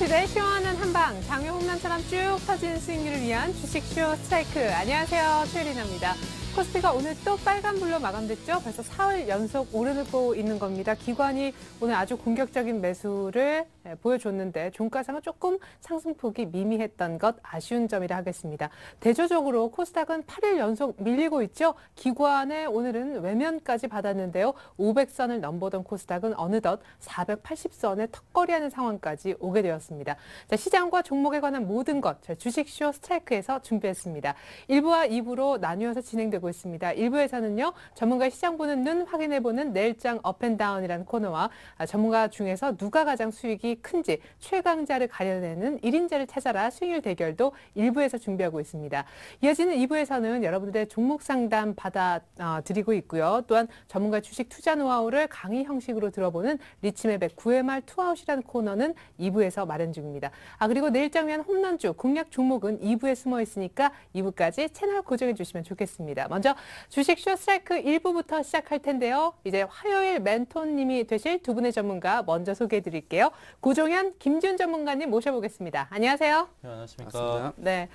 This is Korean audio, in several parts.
시대의 시원한 한방, 장유 홈런처럼 쭉 터지는 스윙률을 위한 주식쇼 스트라이크. 안녕하세요, 최혜린입니다. 코스피가 오늘 또 빨간불로 마감됐죠? 벌써 4월 연속 오르고 있는 겁니다. 기관이 오늘 아주 공격적인 매수를 보여줬는데 종가상은 조금 상승폭이 미미했던 것 아쉬운 점이라 하겠습니다. 대조적으로 코스닥은 8일 연속 밀리고 있죠? 기관의 오늘은 외면까지 받았는데요. 500선을 넘보던 코스닥은 어느덧 480선에 턱걸이하는 상황까지 오게 되었습니다. 자, 시장과 종목에 관한 모든 것 저희 주식쇼 스트라이크에서 준비했습니다. 1부와 2부로 나뉘어서 진행되고 있습니다. 1부에서는요. 전문가의 시장 보는 눈 확인해보는 내일장 업앤다운이라는 코너와 전문가 중에서 누가 가장 수익이 큰지 최강자를 가려내는 1인자를 찾아라 수익률 대결도 1부에서 준비하고 있습니다. 이어지는 2부에서는 여러분들의 종목 상담 받아드리고 있고요. 또한 전문가 주식 투자 노하우를 강의 형식으로 들어보는 리치맵의 9회말 투아웃이라는 코너는 2부에서 마련 중입니다. 그리고 내일장 위한 홈런주 공략 종목은 2부에 숨어 있으니까 2부까지 채널 고정해 주시면 좋겠습니다. 먼저 주식쇼 스트라이크 1부부터 시작할 텐데요. 이제 화요일 멘토님이 되실 두 분의 전문가 먼저 소개해 드릴게요. 고종현, 김지훈 전문가님 모셔보겠습니다. 안녕하세요. 네, 안녕하십니까. 네.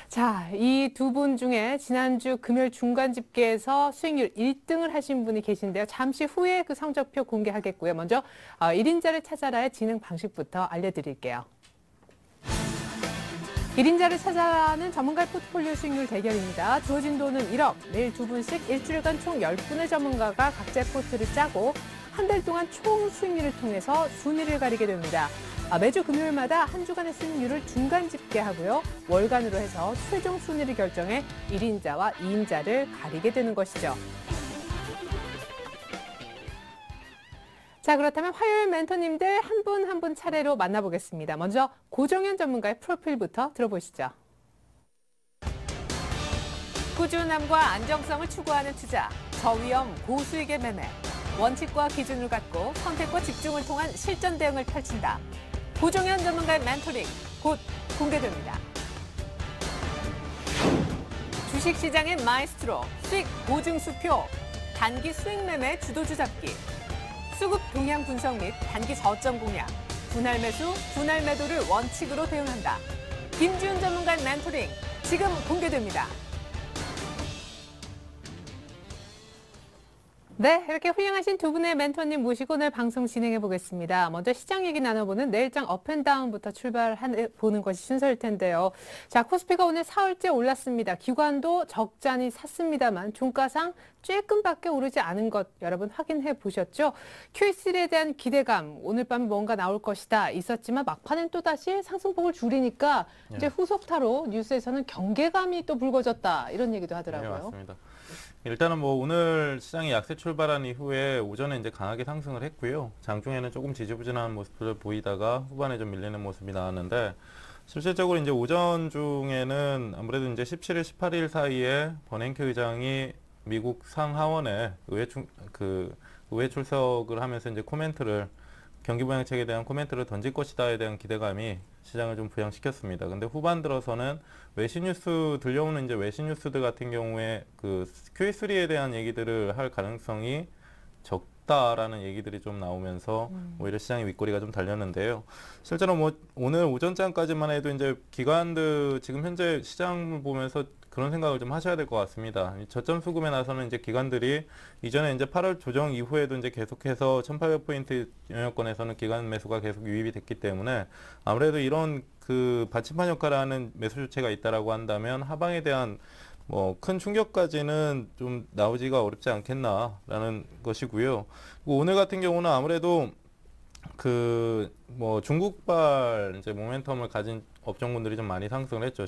자, 이 두 분 중에 지난주 금요일 중간 집계에서 수익률 1등을 하신 분이 계신데요. 잠시 후에 그 성적표 공개하겠고요. 먼저 1인자를 찾아라의 진행 방식부터 알려드릴게요. 1인자를 찾아라는 전문가의 포트폴리오 수익률 대결입니다. 주어진 돈은 1억, 매일 두 분씩 일주일간 총 10분의 전문가가 각자의 포트를 짜고 한 달 동안 총 수익률을 통해서 순위를 가리게 됩니다. 매주 금요일마다 한 주간의 수익률을 중간 집계하고요. 월간으로 해서 최종 순위를 결정해 1인자와 2인자를 가리게 되는 것이죠. 자, 그렇다면 화요일 멘토님들 한 분 한 분 차례로 만나보겠습니다. 먼저 고종현 전문가의 프로필부터 들어보시죠. 꾸준함과 안정성을 추구하는 투자, 저위험 고수익의 매매, 원칙과 기준을 갖고 선택과 집중을 통한 실전 대응을 펼친다. 고종현 전문가의 멘토링 곧 공개됩니다. 주식시장의 마이스트로, 수익 보증수표, 단기 수익 매매 주도주 잡기, 수급 동향 분석 및 단기 저점 공략, 분할 매수, 분할 매도를 원칙으로 대응한다. 김지훈 전문가의 멘토링 지금 공개됩니다. 네, 이렇게 훌륭하신 두 분의 멘토님 모시고 오늘 방송 진행해 보겠습니다. 먼저 시장 얘기 나눠보는 내일장 업앤다운부터 출발해보는 것이 순서일 텐데요. 자, 코스피가 오늘 4월째 올랐습니다. 기관도 적잖이 샀습니다만 종가상 쬐끔밖에 오르지 않은 것 여러분 확인해 보셨죠? Q3에 대한 기대감, 오늘 밤에 뭔가 나올 것이다 있었지만 막판엔 또다시 상승폭을 줄이니까 이제 후속타로 뉴스에서는 경계감이 또 불거졌다 이런 얘기도 하더라고요. 네, 맞습니다. 일단은 뭐 오늘 시장이 약세 출발한 이후에 오전에 이제 강하게 상승을 했고요. 장중에는 조금 지지부진한 모습을 보이다가 후반에 좀 밀리는 모습이 나왔는데 실질적으로 이제 오전 중에는 아무래도 이제 17일, 18일 사이에 버냉키 의장이 미국 상하원에 의회 출석을 하면서 이제 코멘트를 경기 부양책에 대한 코멘트를 던질 것이다에 대한 기대감이 시장을 좀 부양시켰습니다. 근데 후반 들어서는 외신 뉴스 들려오는 이제 외신 뉴스들 같은 경우에 그 Q3에 대한 얘기들을 할 가능성이 적다라는 얘기들이 좀 나오면서 오히려 시장의 윗꼬리가 좀 달렸는데요. 실제로 뭐 오늘 오전장까지만 해도 이제 기관들 지금 현재 시장을 보면서 그런 생각을 좀 하셔야 될 것 같습니다. 저점 수급에 나서는 이제 기관들이 이전에 이제 8월 조정 이후에도 이제 계속해서 1800포인트 영역권에서는 기관 매수가 계속 유입이 됐기 때문에 아무래도 이런 그 받침판 역할을 하는 매수 주체가 있다라고 한다면 하방에 대한 뭐 큰 충격까지는 좀 나오지가 어렵지 않겠나라는 것이고요. 오늘 같은 경우는 아무래도 그 뭐 중국발 이제 모멘텀을 가진 업종군들이 좀 많이 상승을 했죠.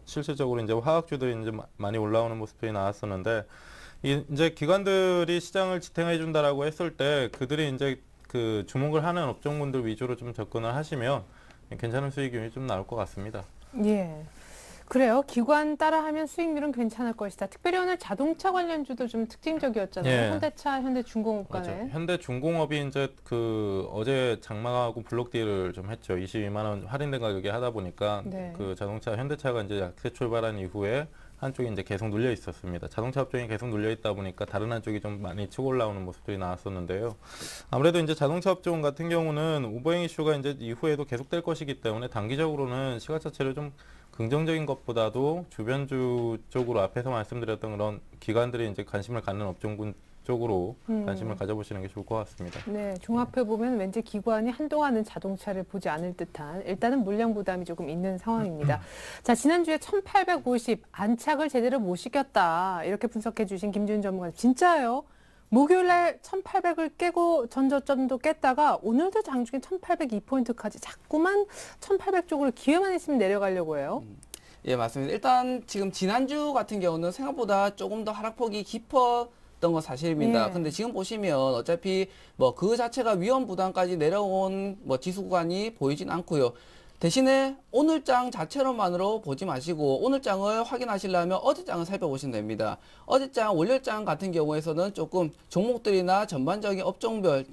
실질적으로 이제 화학주들이 이제 많이 올라오는 모습들이 나왔었는데 이제 기관들이 시장을 지탱해 준다라고 했을 때 그들이 이제 그 주목을 하는 업종군들 위주로 좀 접근을 하시면 괜찮은 수익률이 좀 나올 것 같습니다. 예. 그래요. 기관 따라하면 수익률은 괜찮을 것이다. 특별히 오늘 자동차 관련주도 좀 특징적이었잖아요. 예. 현대차, 현대중공업 맞죠. 간에. 현대중공업이 이제 그 어제 장마하고 블록딜을 좀 했죠. 22만 원 할인된 가격에 하다 보니까 네. 그 자동차 현대차가 이제 약세 출발한 이후에 한쪽이 이제 계속 눌려 있었습니다. 자동차 업종이 계속 눌려 있다 보니까 다른 한쪽이 좀 많이 치고 올라오는 모습들이 나왔었는데요. 아무래도 이제 자동차 업종 같은 경우는 오버행 이슈가 이제 이후에도 계속될 것이기 때문에 단기적으로는 시각 자체를 좀 긍정적인 것보다도 주변주 쪽으로 앞에서 말씀드렸던 그런 기관들이 이제 관심을 갖는 업종군 쪽으로 관심을 가져보시는 게 좋을 것 같습니다. 네, 종합해 보면 왠지 기관이 한동안은 자동차를 보지 않을 듯한 일단은 물량 부담이 조금 있는 상황입니다. 자, 지난주에 1850 안착을 제대로 못 시켰다. 이렇게 분석해 주신 김준 전문가님. 진짜요? 목요일 날 1800을 깨고 전저점도 깼다가 오늘도 장중에 1802포인트까지 자꾸만 1800 쪽으로 기회만 있으면 내려가려고 해요. 예, 맞습니다. 일단 지금 지난주 같은 경우는 생각보다 조금 더 하락폭이 깊었던 건 사실입니다. 예. 근데 지금 보시면 어차피 뭐 그 자체가 위험 부담까지 내려온 뭐 지수 구간이 보이진 않고요. 대신에 오늘 장 자체로만으로 보지 마시고 오늘 장을 확인하시려면 어제 장을 살펴보시면 됩니다. 어제 장, 월요일 장 같은 경우에서는 조금 종목들이나 전반적인 업종별,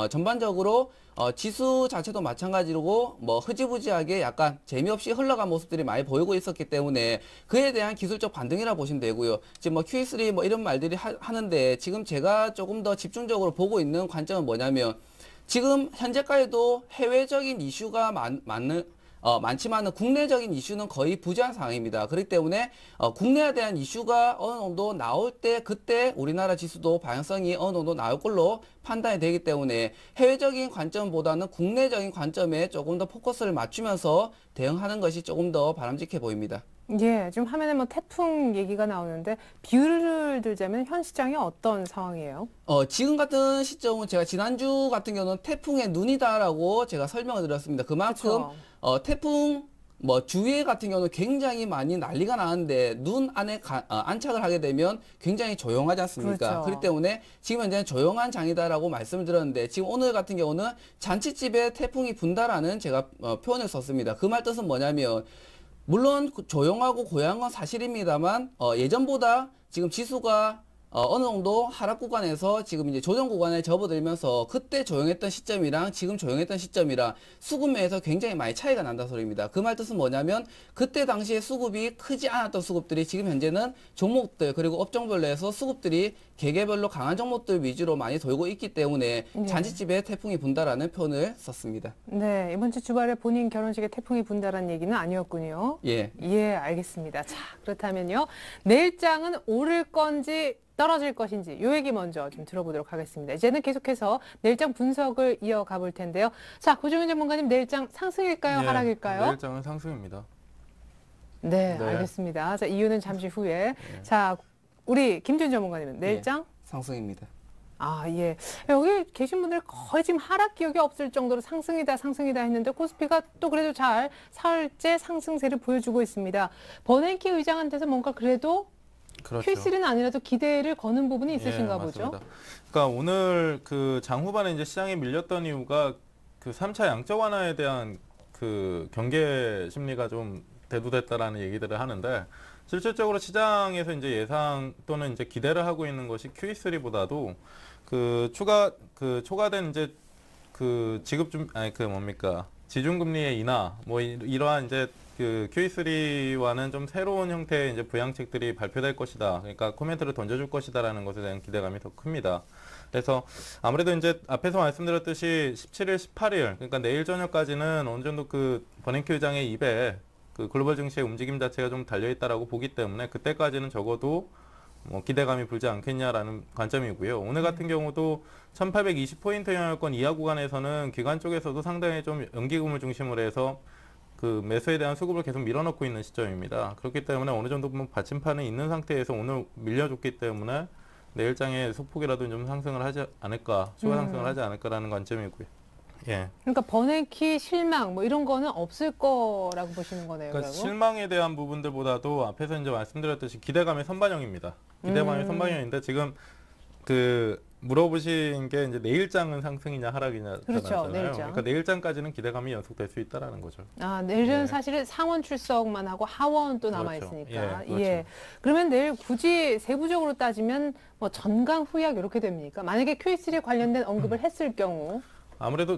전반적으로 지수 자체도 마찬가지로 뭐 흐지부지하게 약간 재미없이 흘러간 모습들이 많이 보이고 있었기 때문에 그에 대한 기술적 반등이라 보시면 되고요. 지금 뭐 QE3 뭐 이런 말들이 하는데 지금 제가 조금 더 집중적으로 보고 있는 관점은 뭐냐면 지금 현재까지도 해외적인 이슈가 많지만은 국내적인 이슈는 거의 부재한 상황입니다. 그렇기 때문에 국내에 대한 이슈가 어느 정도 나올 때 그때 우리나라 지수도 방향성이 어느 정도 나올 걸로 판단이 되기 때문에 해외적인 관점보다는 국내적인 관점에 조금 더 포커스를 맞추면서 대응하는 것이 조금 더 바람직해 보입니다. 예, 지금 화면에 뭐 태풍 얘기가 나오는데 비율을 들자면 현 시장이 어떤 상황이에요? 지금 같은 시점은 제가 지난주 같은 경우는 태풍의 눈이다라고 제가 설명을 드렸습니다. 그만큼 그쵸. 태풍 뭐 주위에 같은 경우는 굉장히 많이 난리가 나는데 눈 안에 안착을 하게 되면 굉장히 조용하지 않습니까? 그렇죠. 그렇기 때문에 지금 현재는 조용한 장이다라고 말씀을 드렸는데 지금 오늘 같은 경우는 잔치집에 태풍이 분다라는 제가 표현을 썼습니다. 그 말 뜻은 뭐냐면 물론 조용하고 고요한 건 사실입니다만 예전보다 지금 지수가 어느 정도 하락 구간에서 지금 이제 조정 구간에 접어들면서 그때 조용했던 시점이랑 지금 조용했던 시점이랑 수급매에서 굉장히 많이 차이가 난다 소리입니다. 그 말 뜻은 뭐냐면 그때 당시에 수급이 크지 않았던 수급들이 지금 현재는 종목들 그리고 업종별로 해서 수급들이 개개별로 강한 종목들 위주로 많이 돌고 있기 때문에 잔치집에 태풍이 분다라는 표현을 썼습니다. 네, 이번 주 주말에 본인 결혼식에 태풍이 분다라는 얘기는 아니었군요. 예. 예, 알겠습니다. 자, 그렇다면요. 내일장은 오를 건지 떨어질 것인지 이 얘기 먼저 좀 들어보도록 하겠습니다. 이제는 계속해서 내일장 분석을 이어가 볼 텐데요. 자, 고종현 전문가님 내일장 상승일까요? 예, 하락일까요? 내일장은 상승입니다. 네, 네. 알겠습니다. 자, 이유는 잠시 후에. 자, 우리 김준 전문가님은 내일장? 상승입니다. 아, 예. 여기 계신 분들 거의 지금 하락 기억이 없을 정도로 상승이다, 상승이다 했는데 코스피가 또 그래도 잘 사흘째 상승세를 보여주고 있습니다. 버냉키 의장한테서 뭔가 그래도 그렇죠. Q3는 아니라도 기대를 거는 부분이 있으신가 보죠? 맞습니다. 그러니까 오늘 그 장후반에 이제 시장이 밀렸던 이유가 그 3차 양적 완화에 대한 그 경계 심리가 좀 대두됐다라는 얘기들을 하는데 실질적으로 시장에서 이제 예상 또는 이제 기대를 하고 있는 것이 QE3보다도 그 초과된 이제 그 지중금리의 인하 뭐 이러한 이제 그 QE3와는 좀 새로운 형태의 이제 부양책들이 발표될 것이다. 그러니까 코멘트를 던져줄 것이다라는 것에 대한 기대감이 더 큽니다. 그래서 아무래도 이제 앞에서 말씀드렸듯이 17일, 18일, 그러니까 내일 저녁까지는 어느 정도 그 버냉키 의장의 입에 그 글로벌 증시의 움직임 자체가 좀 달려있다라고 보기 때문에 그때까지는 적어도 뭐 기대감이 불지 않겠냐라는 관점이고요. 오늘 같은 경우도 1820포인트 영역권 이하 구간에서는 기관 쪽에서도 상당히 좀 연기금을 중심으로 해서 그 매수에 대한 수급을 계속 밀어넣고 있는 시점입니다. 그렇기 때문에 어느 정도 보면 받침판이 있는 상태에서 오늘 밀려줬기 때문에 내일장에 소폭이라도 좀 상승을 하지 않을까, 추가 상승을 하지 않을까라는 관점이고요. 예. 그러니까 버냉키 실망 뭐 이런 거는 없을 거라고 보시는 거네요. 그러니까 결국. 실망에 대한 부분들보다도 앞에서 이제 말씀드렸듯이 기대감의 선반영입니다. 기대감의 선반영인데 지금 물어보신 게 이제 내일장은 상승이냐 하락이냐 그렇죠, 잖아요. 내일장. 그러니까 내일장까지는 기대감이 연속될 수 있다라는 거죠. 아, 내일은 예. 사실은 상원 출석만 하고 하원 또 남아 그렇죠. 있으니까. 예, 그렇죠. 그러면 내일 굳이 세부적으로 따지면 뭐 전강 후약 이렇게 됩니까? 만약에 Q3 관련된 언급을 했을 경우. 아무래도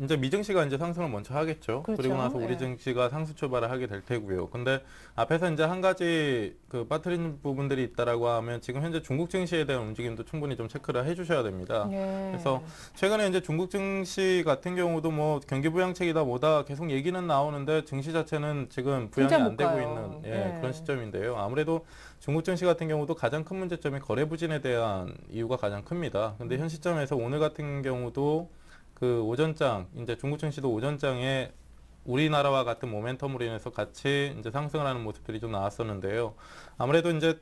이제 미증시가 이제 상승을 먼저 하겠죠. 그렇죠. 그리고 나서 우리 예. 증시가 상승 출발을 하게 될 테고요. 근데 앞에서 이제 한 가지 빠뜨린 부분들이 있다라고 하면 지금 현재 중국 증시에 대한 움직임도 충분히 좀 체크를 해주셔야 됩니다. 예. 그래서 최근에 이제 중국 증시 같은 경우도 뭐 경기 부양책이다 뭐다 계속 얘기는 나오는데 증시 자체는 지금 부양이 진짜 안 못 되고 가요. 있는 예. 그런 시점인데요. 아무래도 중국 증시 같은 경우도 가장 큰 문제점이 거래 부진에 대한 이유가 가장 큽니다. 근데 현 시점에서 오늘 같은 경우도 오전장, 이제 중국 증시도 오전장에 우리나라와 같은 모멘텀으로 인해서 같이 이제 상승을 하는 모습들이 좀 나왔었는데요. 아무래도 이제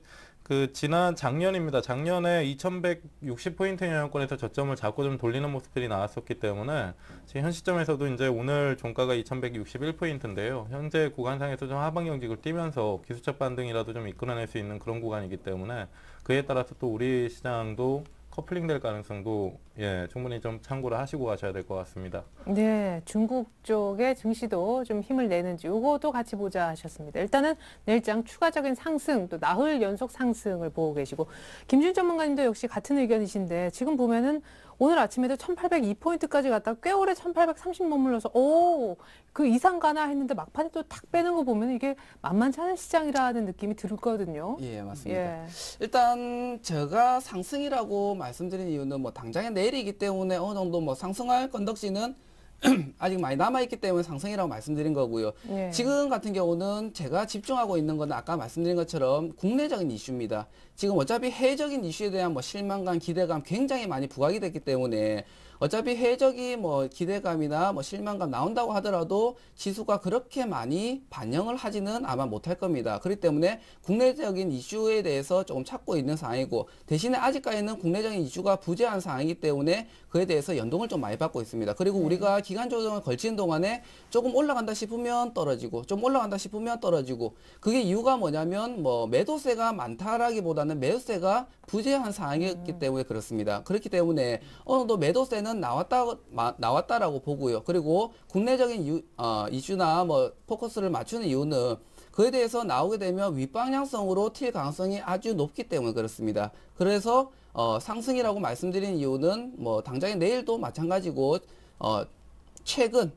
지난 작년입니다. 작년에 2160포인트 영향권에서 저점을 잡고 좀 돌리는 모습들이 나왔었기 때문에 지금 현 시점에서도 이제 오늘 종가가 2161포인트인데요. 현재 구간상에서 좀 하방 경직을 띄면서 기술적 반등이라도 좀 이끌어낼 수 있는 그런 구간이기 때문에 그에 따라서 또 우리 시장도 커플링 될 가능성도 충분히 좀 참고를 하시고 가셔야 될 것 같습니다. 네, 중국 쪽의 증시도 좀 힘을 내는지 이것도 같이 보자 하셨습니다. 일단은 내일장 추가적인 상승, 또 나흘 연속 상승을 보고 계시고 김준 전문가님도 역시 같은 의견이신데 지금 보면은 오늘 아침에도 1802포인트까지 갔다가 꽤 오래 1830 머물러서 그 이상 가나 했는데 막판에 또 탁 빼는 거 보면 이게 만만치 않은 시장이라는 느낌이 들거든요. 예, 맞습니다. 예. 일단 제가 상승이라고 말씀드린 이유는 뭐 당장에 내일이기 때문에 어느 정도 뭐 상승할 건덕지는 아직 많이 남아있기 때문에 상승이라고 말씀드린 거고요. 예. 지금 같은 경우는 제가 집중하고 있는 건 아까 말씀드린 것처럼 국내적인 이슈입니다. 지금 어차피 해외적인 이슈에 대한 뭐 실망감, 기대감 굉장히 많이 부각이 됐기 때문에 어차피 해외적인 뭐 기대감이나 뭐 실망감 나온다고 하더라도 지수가 그렇게 많이 반영을 하지는 아마 못할 겁니다. 그렇기 때문에 국내적인 이슈에 대해서 조금 찾고 있는 상황이고 대신에 아직까지는 국내적인 이슈가 부재한 상황이기 때문에 그에 대해서 연동을 좀 많이 받고 있습니다. 그리고 우리가 기간 조정을 걸치는 동안에 조금 올라간다 싶으면 떨어지고 좀 올라간다 싶으면 떨어지고 그게 이유가 뭐냐면 뭐 매도세가 많다라기보다는 매수세가 부재한 상황이었기 때문에 그렇습니다. 그렇기 때문에 어느 정도 매도세는 나왔다라고 보고요. 그리고 국내적인 이슈나 뭐 포커스를 맞추는 이유는 그에 대해서 나오게 되면 윗방향성으로 튈 가능성이 아주 높기 때문에 그렇습니다. 그래서 상승이라고 말씀드린 이유는 뭐 당장에 내일도 마찬가지고 최근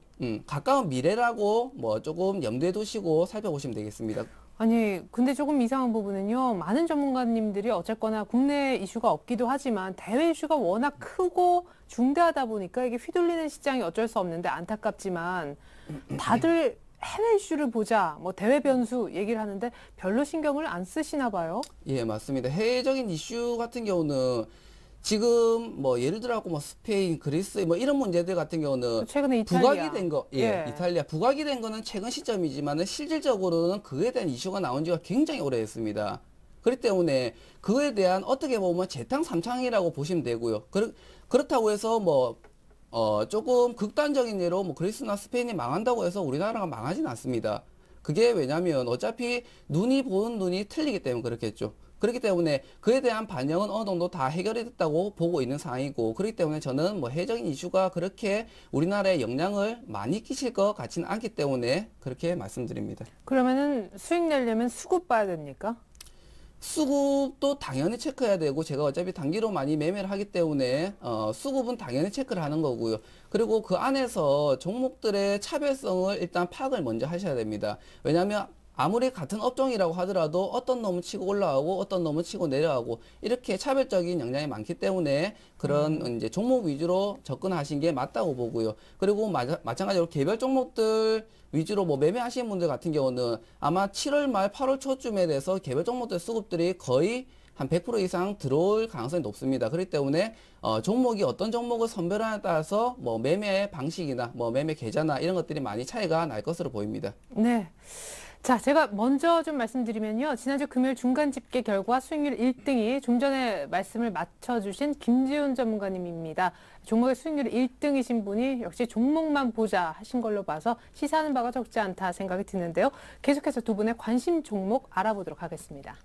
가까운 미래라고 뭐 조금 염두에 두시고 살펴보시면 되겠습니다. 아니, 근데 조금 이상한 부분은요. 많은 전문가님들이 어쨌거나 국내 이슈가 없기도 하지만 대외 이슈가 워낙 크고 중대하다 보니까 이게 휘둘리는 시장이 어쩔 수 없는데 안타깝지만 다들 해외 이슈를 보자, 뭐 대외 변수 얘기를 하는데 별로 신경을 안 쓰시나 봐요. 예, 맞습니다. 해외적인 이슈 같은 경우는 지금 뭐 예를 들어 뭐 스페인, 그리스 뭐 이런 문제들 같은 경우는 최근에 이탈리아. 부각이 된 거, 이탈리아 부각이 된 거는 최근 시점이지만은 실질적으로는 그에 대한 이슈가 나온 지가 굉장히 오래됐습니다. 그렇기 때문에 그에 대한 어떻게 보면 재탕 삼창이라고 보시면 되고요. 그렇다고 해서 뭐 조금 극단적인 예로 뭐 그리스나 스페인이 망한다고 해서 우리나라가 망하진 않습니다. 그게 왜냐면 어차피 눈이 보는 눈이 틀리기 때문에 그렇겠죠. 그렇기 때문에 그에 대한 반영은 어느 정도 다 해결이 됐다고 보고 있는 상황이고 그렇기 때문에 저는 뭐 해외적인 이슈가 그렇게 우리나라에 영향을 많이 끼칠 것 같지는 않기 때문에 그렇게 말씀드립니다. 그러면은 수익 내려면 수급 봐야 됩니까? 수급도 당연히 체크해야 되고 제가 어차피 단기로 많이 매매를 하기 때문에 수급은 당연히 체크를 하는 거고요. 그리고 그 안에서 종목들의 차별성을 일단 파악을 먼저 하셔야 됩니다. 왜냐하면 아무리 같은 업종이라고 하더라도 어떤 놈은 치고 올라가고 어떤 놈은 치고 내려가고 이렇게 차별적인 영향이 많기 때문에 그런 이제 종목 위주로 접근하신 게 맞다고 보고요. 그리고 마찬가지로 개별 종목들 위주로 뭐 매매하시는 분들 같은 경우는 아마 7월 말 8월 초쯤에 돼서 개별 종목들 수급들이 거의 한 100% 이상 들어올 가능성이 높습니다. 그렇기 때문에 종목이 어떤 종목을 선별하냐에 따라서 뭐 매매 방식이나 뭐 매매 계좌나 이런 것들이 많이 차이가 날 것으로 보입니다. 네. 자, 제가 먼저 좀 말씀드리면요. 지난주 금요일 중간 집계 결과 수익률 1등이 좀 전에 말씀을 맞춰주신 김지훈 전문가님입니다. 종목의 수익률 1등이신 분이 역시 종목만 보자 하신 걸로 봐서 시사하는 바가 적지 않다 생각이 드는데요. 계속해서 두 분의 관심 종목 알아보도록 하겠습니다.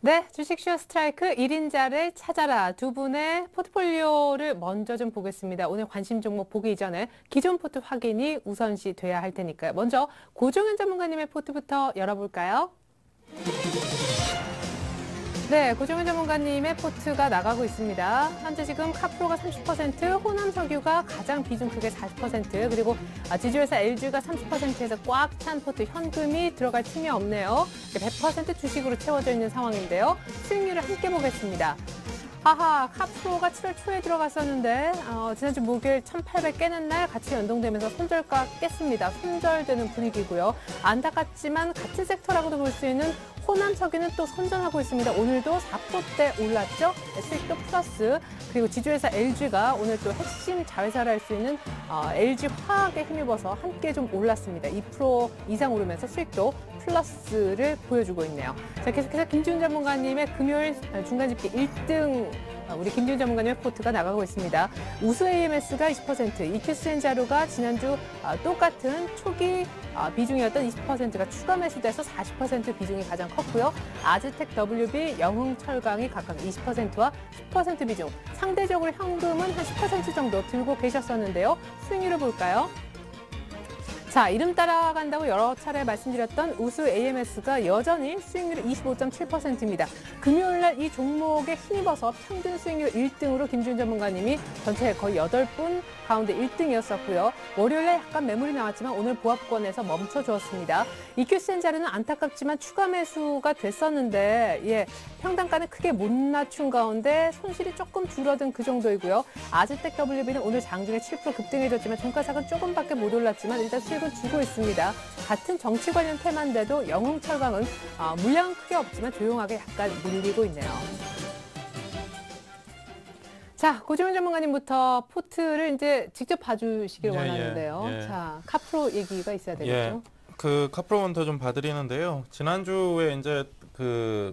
네, 주식쇼 스트라이크 1인자를 찾아라. 두 분의 포트폴리오를 먼저 좀 보겠습니다. 오늘 관심 종목 보기 이전에 기존 포트 확인이 우선시 돼야 할 테니까요. 먼저 고종현 전문가님의 포트부터 열어볼까요? 네, 고종현 전문가님의 포트가 나가고 있습니다. 현재 지금 카프로가 30%, 호남석유가 가장 비중 크게 40%, 그리고 지주회사 LG가 30%에서 꽉 찬 포트 현금이 들어갈 틈이 없네요. 100% 주식으로 채워져 있는 상황인데요. 수익률을 함께 보겠습니다. 하하, 카프로가 7월 초에 들어갔었는데 지난주 목요일 1,800 깨는 날 같이 연동되면서 손절가 깼습니다. 손절되는 분위기고요. 안타깝지만 같은 섹터라고도 볼 수 있는 호남석유는 또 선전하고 있습니다. 오늘도 4%대 올랐죠. 수익도 플러스. 그리고 지주회사 LG가 오늘 또 핵심 자회사를 할 수 있는 LG화학에 힘입어서 함께 좀 올랐습니다. 2% 이상 오르면서 수익도 플러스를 보여주고 있네요. 자, 계속해서 김지훈 전문가님의 금요일 중간집계 1등 우리 김지훈 전문가님의 포트가 나가고 있습니다. 우수 AMS가 20%, EQ스엔자루가 지난주 똑같은 초기 비중이었던 20%가 추가 매수돼서 40% 비중이 가장 컸고요. 아즈텍 WB, 영흥철강이 각각 20%와 10% 비중. 상대적으로 현금은 한 10% 정도 들고 계셨었는데요. 수익률을 볼까요? 자, 이름 따라간다고 여러 차례 말씀드렸던 우수 AMS가 여전히 수익률이 25.7%입니다. 금요일 날 이 종목에 힘입어서 평균 수익률 1등으로 김준 전문가님이 전체 거의 8분 가운데 1등이었었고요. 월요일 날 약간 매물이 나왔지만 오늘 보합권에서 멈춰주었습니다. EQ스엔자루는 안타깝지만 추가 매수가 됐었는데 평단가는 크게 못 낮춘 가운데 손실이 조금 줄어든 그 정도이고요. 아즈텍 WB는 오늘 장중에 7% 급등해줬지만 종가상은 조금밖에 못 올랐지만 일단 수익은 주고 있습니다. 같은 정치 관련 테마인데도 영흥철강은 물량은 크게 없지만 조용하게 약간 밀리고 있네요. 자, 고종현 전문가님부터 포트를 이제 직접 봐주시길 원하는데요. 자, 카프로 얘기가 있어야 되겠죠? 그 카프로부터 좀 봐드리는데요. 지난주에 이제 그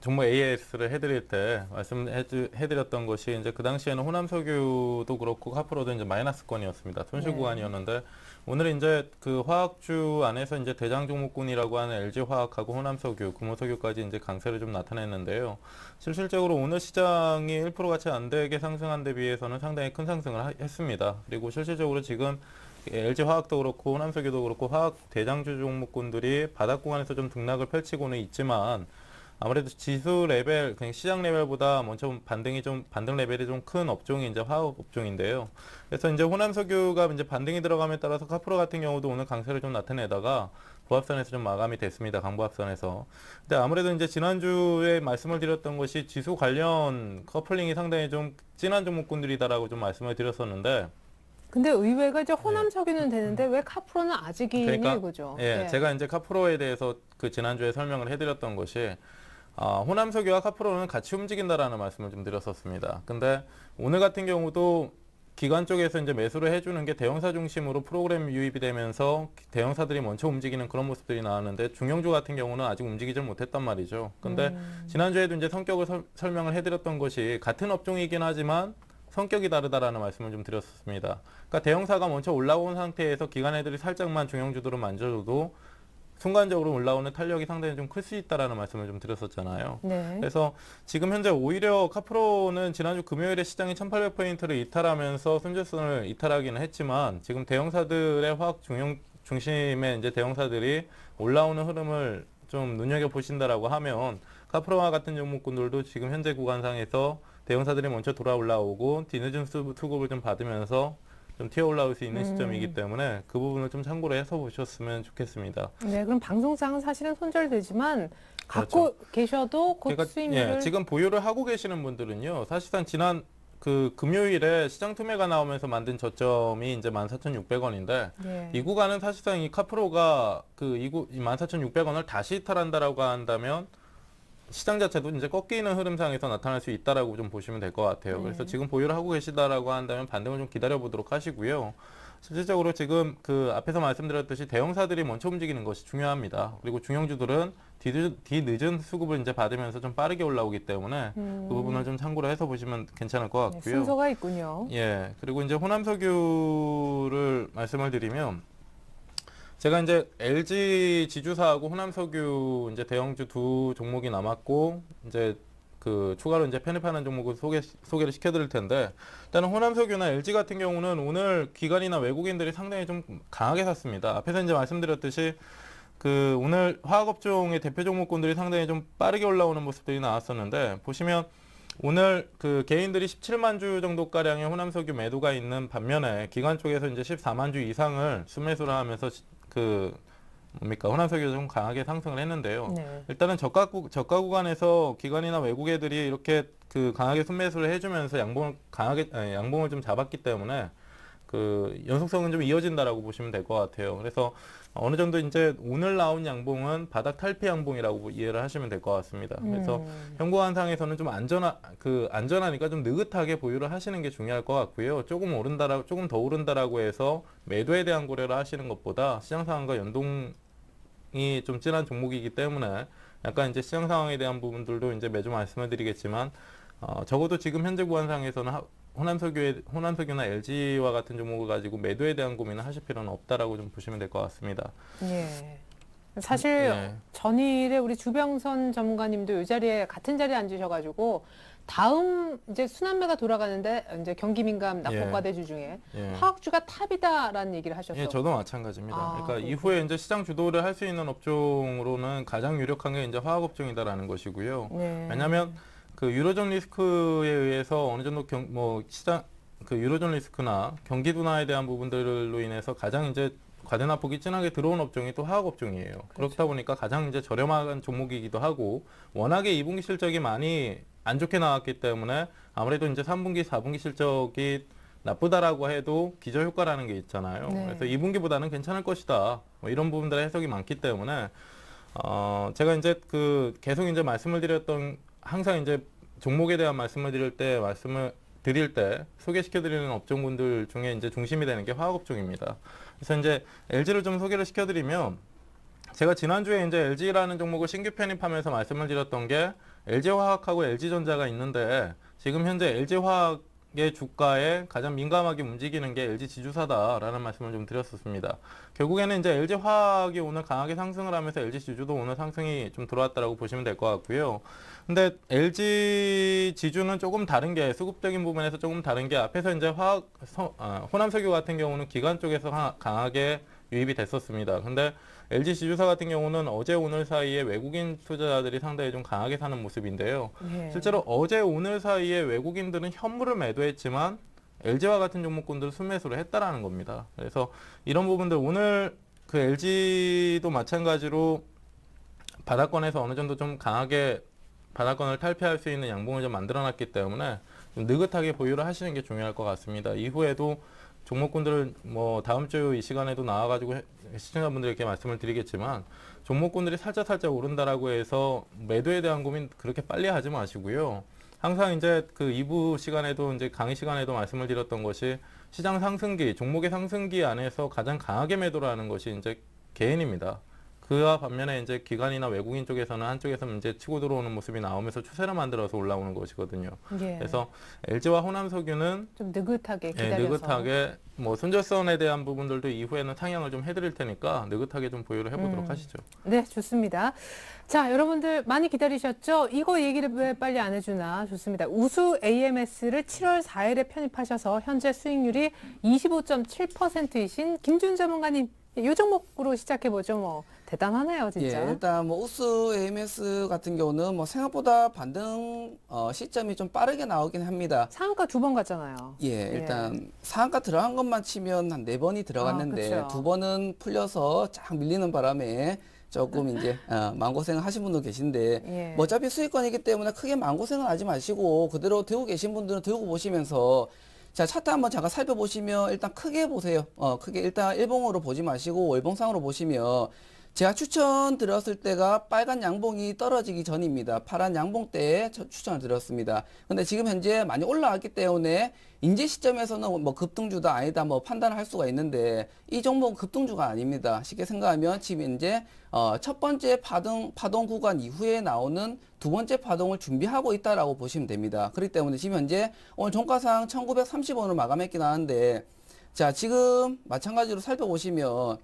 종목 AS를 해드릴 때 말씀해드렸던 것이 이제 그 당시에는 호남석유도 그렇고 카프로도 이제 마이너스권이었습니다. 손실 구간이었는데 오늘 이제 그 화학주 안에서 이제 대장 종목군이라고 하는 LG화학하고 호남석유, 금호석유까지 이제 강세를 좀 나타냈는데요. 실질적으로 오늘 시장이 1% 같이 안 되게 상승한 데 비해서는 상당히 큰 상승을 했습니다. 그리고 실질적으로 지금 LG화학도 그렇고 호남석유도 그렇고 화학 대장주 종목군들이 바닥 구간에서 좀 등락을 펼치고는 있지만 아무래도 지수 레벨, 그냥 시장 레벨보다 먼저 반등 레벨이 좀 큰 업종이 이제 화학 업종인데요. 그래서 이제 호남석유가 이제 반등이 들어감에 따라서 카프로 같은 경우도 오늘 강세를 좀 나타내다가 보합선에서 좀 마감이 됐습니다. 강보합선에서. 근데 아무래도 이제 지난주에 말씀을 드렸던 것이 지수 관련 커플링이 상당히 좀 진한 종목군들이다라고 좀 말씀을 드렸었는데 근데 의외가 이제 호남석유는 되는데 왜 카프로는 아직이냐 이거죠. 제가 이제 카프로에 대해서 그 지난주에 설명을 해드렸던 것이 호남석유와 카프로는 같이 움직인다라는 말씀을 좀 드렸었습니다. 근데 오늘 같은 경우도 기관 쪽에서 이제 매수를 해주는 게 대형사 중심으로 프로그램 유입이 되면서 대형사들이 먼저 움직이는 그런 모습들이 나왔는데 중형주 같은 경우는 아직 움직이질 못했단 말이죠. 근데 지난주에도 이제 성격을 설명을 해드렸던 것이 같은 업종이긴 하지만 성격이 다르다라는 말씀을 좀 드렸습니다. 그러니까 대형사가 먼저 올라온 상태에서 기관 애들이 살짝만 중형주들을 만져줘도 순간적으로 올라오는 탄력이 상당히 좀 클 수 있다라는 말씀을 좀 드렸었잖아요. 그래서 지금 현재 오히려 카프로는 지난주 금요일에 시장이 1,800포인트를 이탈하면서 손절선을 이탈하기는 했지만 지금 대형사들의 화학 중심의 이제 대형사들이 올라오는 흐름을 좀 눈여겨보신다라고 하면 카프로와 같은 종목군들도 지금 현재 구간상에서 대형사들이 먼저 돌아 올라오고 뒤늦은 수급을 좀 받으면서 좀 튀어 올라올 수 있는 시점이기 때문에 그 부분을 좀 참고로 해서 보셨으면 좋겠습니다. 네, 그럼 방송상은 사실은 손절되지만 갖고 계셔도 곧 수익률을 지금 보유를 하고 계시는 분들은요. 사실상 지난 그 금요일에 시장 투매가 나오면서 만든 저점이 이제 14,600원인데 이 구간은 사실상 이 카프로가 그 14,600원을 다시 이탈한다라고 한다면 시장 자체도 이제 꺾이는 흐름상에서 나타날 수 있다라고 좀 보시면 될 것 같아요. 그래서 지금 보유를 하고 계시다라고 한다면 반등을 좀 기다려 보도록 하시고요. 실질적으로 지금 그 앞에서 말씀드렸듯이 대형사들이 먼저 움직이는 것이 중요합니다. 그리고 중형주들은 뒤늦은 수급을 이제 받으면서 좀 빠르게 올라오기 때문에 그 부분을 좀 참고로 해서 보시면 괜찮을 것 같고요. 순서가 있군요. 그리고 이제 호남석유를 말씀을 드리면 제가 이제 LG 지주사하고 호남석유 이제 대형주 두 종목이 남았고 이제 그 추가로 이제 편입하는 종목을 소개를 시켜드릴 텐데, 일단은 호남석유나 LG 같은 경우는 오늘 기관이나 외국인들이 상당히 좀 강하게 샀습니다. 앞에서 이제 말씀드렸듯이 그 오늘 화학업종의 대표 종목군들이 상당히 좀 빠르게 올라오는 모습들이 나왔었는데, 보시면 오늘 그 개인들이 17만 주 정도 가량의 호남석유 매도가 있는 반면에 기관 쪽에서 이제 14만 주 이상을 순매수를 하면서 그 뭡니까 호남석유가 좀 강하게 상승을 했는데요. 네. 일단은 저가 구간에서 기관이나 외국 애들이 이렇게 그 강하게 순매수를 해주면서 양봉을 좀 잡았기 때문에 그 연속성은 좀 이어진다라고 보시면 될 것 같아요. 그래서 어느 정도 이제 오늘 나온 양봉은 바닥 탈피 양봉이라고 이해를 하시면 될 것 같습니다. 그래서 현구한상에서는 좀 안전하니까 좀 느긋하게 보유를 하시는 게 중요할 것 같고요. 조금 더 오른다라고 해서 매도에 대한 고려를 하시는 것보다 시장 상황과 연동이 좀 진한 종목이기 때문에 약간 이제 시장 상황에 대한 부분들도 이제 매주 말씀을 드리겠지만 적어도 지금 현재 구간상에서는 호남석유나 LG와 같은 종목을 가지고 매도에 대한 고민을 하실 필요는 없다라고 좀 보시면 될 것 같습니다. 예. 사실 예. 전일에 우리 주병선 전문가님도 이 자리에 같은 자리에 앉으셔가지고 다음 이제 순환매가 돌아가는데 이제 경기민감 낙폭과대주 중에 예. 화학주가 탑이다라는 얘기를 하셨어요. 예, 저도 마찬가지입니다. 아, 그러니까 그렇군요. 이후에 이제 시장 주도를 할 수 있는 업종으로는 가장 유력한 게 이제 화학업종이다라는 것이고요. 네. 왜냐하면 그 유로존 리스크에 의해서 어느 정도 시장 그 유로존 리스크나 경기 둔화에 대한 부분들로 인해서 가장 이제 과대납폭이 진하게 들어온 업종이 또 화학업종이에요. 그렇죠. 그렇다 보니까 가장 이제 저렴한 종목이기도 하고 워낙에 2분기 실적이 많이 안 좋게 나왔기 때문에 아무래도 이제 3분기, 4분기 실적이 나쁘다라고 해도 기저효과라는 게 있잖아요. 네. 그래서 2분기보다는 괜찮을 것이다. 뭐 이런 부분들의 해석이 많기 때문에 제가 이제 계속 이제 말씀을 드렸던 항상 이제 종목에 대한 말씀을 드릴 때 소개시켜드리는 업종군들 중에 이제 중심이 되는 게 화학업종입니다. 그래서 이제 LG를 좀 소개를 시켜드리면 제가 지난주에 이제 LG라는 종목을 신규 편입하면서 말씀을 드렸던 게 LG화학하고 LG전자가 있는데 지금 현재 LG화학의 주가에 가장 민감하게 움직이는 게 LG지주사다라는 말씀을 좀 드렸었습니다. 결국에는 이제 LG화학이 오늘 강하게 상승을 하면서 LG지주도 오늘 상승이 좀 들어왔다라고 보시면 될 것 같고요. 근데 LG지주는 조금 다른 게 수급적인 부분에서 조금 다른 게 앞에서 이제 호남석유 같은 경우는 기관 쪽에서 강하게 유입이 됐었습니다. 근데 LG지주사 같은 경우는 어제 오늘 사이에 외국인 투자자들이 상당히 좀 강하게 사는 모습인데요. 예. 실제로 어제 오늘 사이에 외국인들은 현물을 매도했지만 LG와 같은 종목군들을 순매수를 했다라는 겁니다. 그래서 이런 부분들 오늘 그 LG도 마찬가지로 바닥권에서 어느 정도 좀 강하게 바닥권을 탈피할 수 있는 양봉을 좀 만들어놨기 때문에 좀 느긋하게 보유를 하시는 게 중요할 것 같습니다. 이후에도 종목군들을 뭐 다음 주 이 시간에도 나와가지고 시청자분들에게 말씀을 드리겠지만 종목군들이 살짝 오른다라고 해서 매도에 대한 고민 그렇게 빨리 하지 마시고요. 항상 이제 그 2부 시간에도 이제 강의 시간에도 말씀을 드렸던 것이 시장 상승기, 종목의 상승기 안에서 가장 강하게 매도를 하는 것이 이제 개인입니다. 그와 반면에 이제 기관이나 외국인 쪽에서는 한쪽에서 이제 치고 들어오는 모습이 나오면서 추세를 만들어서 올라오는 것이거든요. 예. 그래서 LG와 호남석유는 좀 느긋하게 기다려서. 느긋하게 뭐 손절선에 대한 부분들도 이후에는 상향을 좀 해드릴 테니까 느긋하게 좀 보유를 해보도록 하시죠. 네, 좋습니다. 자, 여러분들 많이 기다리셨죠? 이거 얘기를 왜 빨리 안 해주나? 좋습니다. 우수 AMS를 7월 4일에 편입하셔서 현재 수익률이 25.7%이신 김준 전문가님, 이 종목으로 시작해보죠. 뭐 대단하네요, 진짜. 예, 일단 뭐 우수 AMS 같은 경우는 뭐 생각보다 반등 시점이 좀 빠르게 나오긴 합니다. 상한가 2번 갔잖아요. 예, 일단 상한가 들어간 것만 치면 한 4번이 들어갔는데 그쵸. 2번은 풀려서 쫙 밀리는 바람에 조금 이제 마음고생을 하신 분도 계신데 예. 뭐 어차피 수익권이기 때문에 크게 마음고생은 하지 마시고 그대로 들고 계신 분들은 들고 보시면서 자, 차트 한번 잠깐 살펴보시면 일단 크게 보세요. 크게 일단 일봉으로 보지 마시고 월봉상으로 보시면 제가 추천드렸을 때가 빨간 양봉이 떨어지기 전입니다. 파란 양봉 때에 추천을 드렸습니다. 근데 지금 현재 많이 올라왔기 때문에 인제 시점에서는 뭐 급등주다 아니다 뭐 판단을 할 수가 있는데 이 종목은 급등주가 아닙니다. 쉽게 생각하면 지금 이제 첫 번째 파동 구간 이후에 나오는 두 번째 파동을 준비하고 있다라고 보시면 됩니다. 그렇기 때문에 지금 현재 오늘 종가상 1930원으로 마감했긴 하는데 자, 지금 마찬가지로 살펴보시면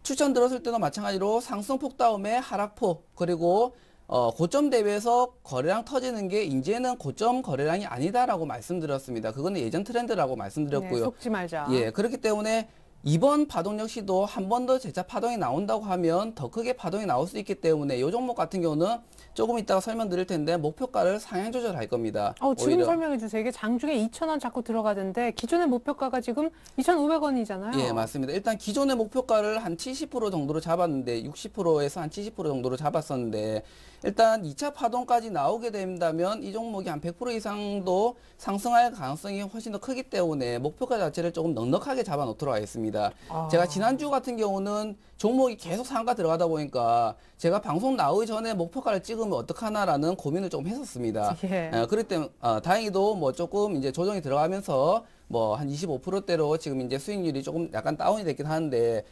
추천 들었을 때도 마찬가지로 상승폭 다음에 하락폭 그리고 고점 대비해서 거래량 터지는 게 이제는 고점 거래량이 아니다라고 말씀드렸습니다. 그거는 예전 트렌드라고 네, 말씀드렸고요. 속지 말자. 예, 그렇기 때문에 이번 파동 역시도 한 번 더 재차 파동이 나온다고 하면 더 크게 파동이 나올 수 있기 때문에 이 종목 같은 경우는 조금 이따가 설명드릴 텐데 목표가를 상향 조절할 겁니다. 지금 오히려. 설명해 주세요. 이게 장중에 2,000원 자꾸 들어가던데 기존의 목표가가 지금 2,500원이잖아요. 예, 맞습니다. 일단 기존의 목표가를 한 70% 정도로 잡았는데 60%에서 한 70% 정도로 잡았었는데 일단 2차 파동까지 나오게 된다면 이 종목이 한 100% 이상도 상승할 가능성이 훨씬 더 크기 때문에 목표가 자체를 조금 넉넉하게 잡아 놓도록 하겠습니다. 제가 지난주 같은 경우는 종목이 계속 상한가 들어가다 보니까 제가 방송 나오기 전에 목표가를 찍으면 어떡하나라는 고민을 조금 했었습니다. 예. 그렇기 때문에 다행히도 뭐 조금 이제 조정이 들어가면서 뭐 한 25%대로 지금 이제 수익률이 조금 약간 다운이 됐긴 하는데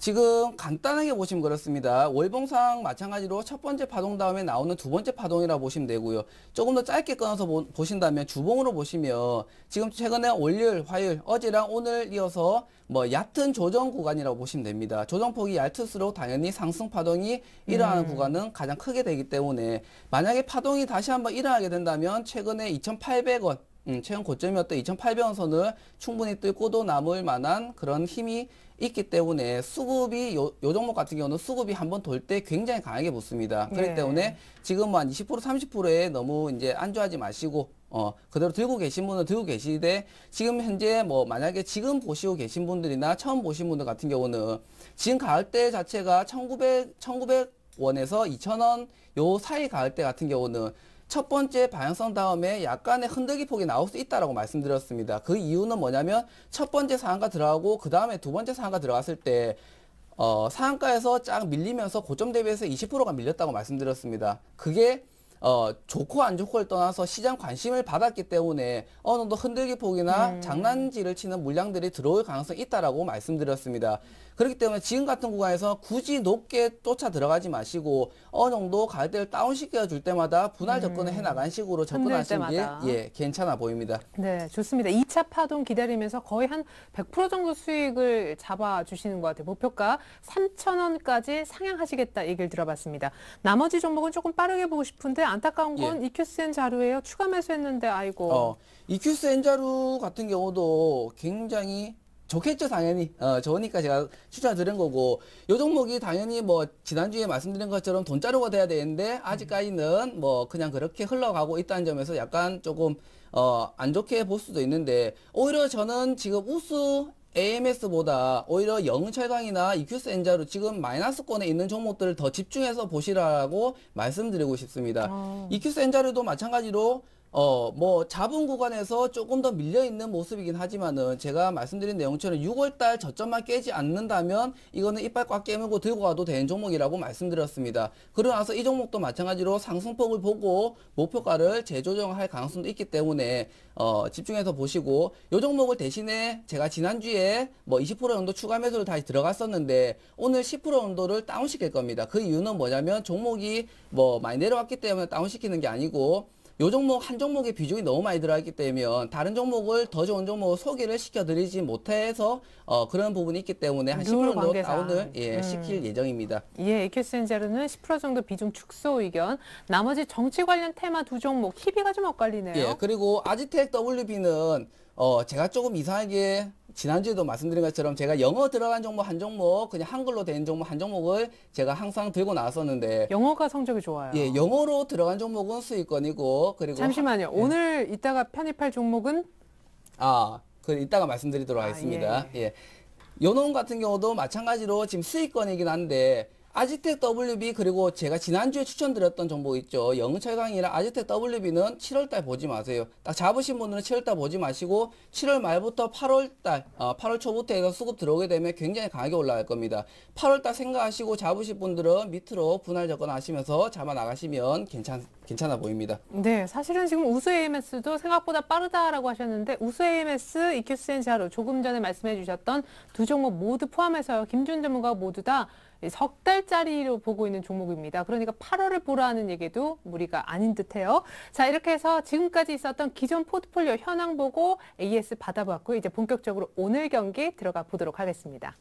지금 간단하게 보시면 그렇습니다. 월봉상 마찬가지로 첫 번째 파동 다음에 나오는 두 번째 파동이라 보시면 되고요. 조금 더 짧게 끊어서 보신다면 주봉으로 보시면 지금 최근에 월요일, 화요일, 어제랑 오늘 이어서 뭐 얕은 조정 구간이라고 보시면 됩니다. 조정폭이 얇을수록 당연히 상승 파동이 일어나는 구간은 가장 크게 되기 때문에 만약에 파동이 다시 한번 일어나게 된다면 최근에 2,800원 최근 고점이었던 2,800원 선을 충분히 뚫고도 남을 만한 그런 힘이 있기 때문에 수급이 요 종목 같은 경우는 수급이 한번 돌 때 굉장히 강하게 붙습니다. 그렇기 예. 때문에 지금 한 20% 30%에 너무 이제 안주하지 마시고 그대로 들고 계신 분은 들고 계시되 지금 현재 뭐 만약에 지금 보시고 계신 분들이나 처음 보신 분들 같은 경우는 지금 가을대 자체가 1,900원에서 2,000원 요 사이 가을대 같은 경우는 첫 번째 방향성 다음에 약간의 흔들기 폭이 나올 수 있다라고 말씀드렸습니다. 그 이유는 뭐냐면 첫 번째 상한가 들어가고 그 다음에 두 번째 상한가 들어갔을 때 상한가에서 쫙 밀리면서 고점 대비해서 20%가 밀렸다고 말씀드렸습니다. 그게 좋고 안 좋고를 떠나서 시장 관심을 받았기 때문에 어느 정도 흔들기 폭이나 장난질을 치는 물량들이 들어올 가능성이 있다라고 말씀드렸습니다. 그렇기 때문에 지금 같은 구간에서 굳이 높게 쫓아 들어가지 마시고 어느 정도 가격대를 다운시켜 줄 때마다 분할 접근을 해나간 식으로 접근하시는 게 예, 괜찮아 보입니다. 네, 좋습니다. 2차 파동 기다리면서 거의 한 100% 정도 수익을 잡아주시는 것 같아요. 목표가 3,000원까지 상향하시겠다 얘기를 들어봤습니다. 나머지 종목은 조금 빠르게 보고 싶은데 안타까운 건 EQCN 자료예요. 추가 매수했는데 아이고. EQCN 자료 같은 경우도 굉장히 좋겠죠, 당연히. 좋으니까 제가 추천을 드린 거고, 요 종목이 당연히 뭐, 지난주에 말씀드린 것처럼 돈자루가 돼야 되는데, 아직까지는 뭐, 그냥 그렇게 흘러가고 있다는 점에서 약간 조금, 안 좋게 볼 수도 있는데, 오히려 저는 지금 우수 AMS보다 오히려 영철강이나 EQS 엔자로 지금 마이너스권에 있는 종목들을 더 집중해서 보시라고 말씀드리고 싶습니다. EQS 엔자로도 마찬가지로 뭐 잡은 구간에서 조금 더 밀려 있는 모습이긴 하지만은 제가 말씀드린 내용처럼 6월달 저점만 깨지 않는다면 이거는 이빨 꽉 깨물고 들고 가도 되는 종목이라고 말씀드렸습니다. 그러고 나서 이 종목도 마찬가지로 상승폭을 보고 목표가를 재조정할 가능성도 있기 때문에 집중해서 보시고 이 종목을 대신에 제가 지난주에 뭐 20% 정도 추가 매수를 다시 들어갔었는데 오늘 10% 정도를 다운시킬 겁니다. 그 이유는 뭐냐면 종목이 뭐 많이 내려왔기 때문에 다운시키는 게 아니고 요 종목 한 종목의 비중이 너무 많이 들어있기 때문에 다른 종목을 더 좋은 종목을 소개를 시켜드리지 못해서 그런 부분이 있기 때문에 한 10% 정도 다운을 시킬 예정입니다. 예, EQCN자로는 10% 정도 비중 축소 의견. 나머지 정치 관련 테마 두 종목 희비가 좀 엇갈리네요. 예, 그리고 아지텍 WB는 제가 조금 이상하게 지난주에도 말씀드린 것처럼 제가 영어 들어간 종목 한 종목, 그냥 한글로 된 종목 한 종목을 제가 항상 들고 나왔었는데 영어가 성적이 좋아요. 예, 영어로 들어간 종목은 수익권이고 그리고 잠시만요. 오늘 이따가 편입할 종목은 그 이따가 말씀드리도록 하겠습니다. 예. 요놈 같은 경우도 마찬가지로 지금 수익권이긴 한데 아지텍 WB 그리고 제가 지난주에 추천드렸던 정보 있죠. 영철강이랑 아지텍 WB는 7월달 보지 마세요. 딱 잡으신 분들은 7월달 보지 마시고 7월 말부터 8월달, 8월 초부터 해서 수급 들어오게 되면 굉장히 강하게 올라갈 겁니다. 8월달 생각하시고 잡으실 분들은 밑으로 분할 접근하시면서 잡아 나가시면 괜찮아 보입니다. 네, 사실은 지금 우수 AMS도 생각보다 빠르다라고 하셨는데 우수 AMS, EQCN 자료 조금 전에 말씀해 주셨던 두 종목 모두 포함해서요. 김준 전문가가 모두 다 석 달짜리로 보고 있는 종목입니다. 그러니까 8월을 보라는 얘기도 무리가 아닌 듯해요. 자, 이렇게 해서 지금까지 있었던 기존 포트폴리오 현황 보고 AS 받아봤고요. 이제 본격적으로 오늘 경기 들어가 보도록 하겠습니다.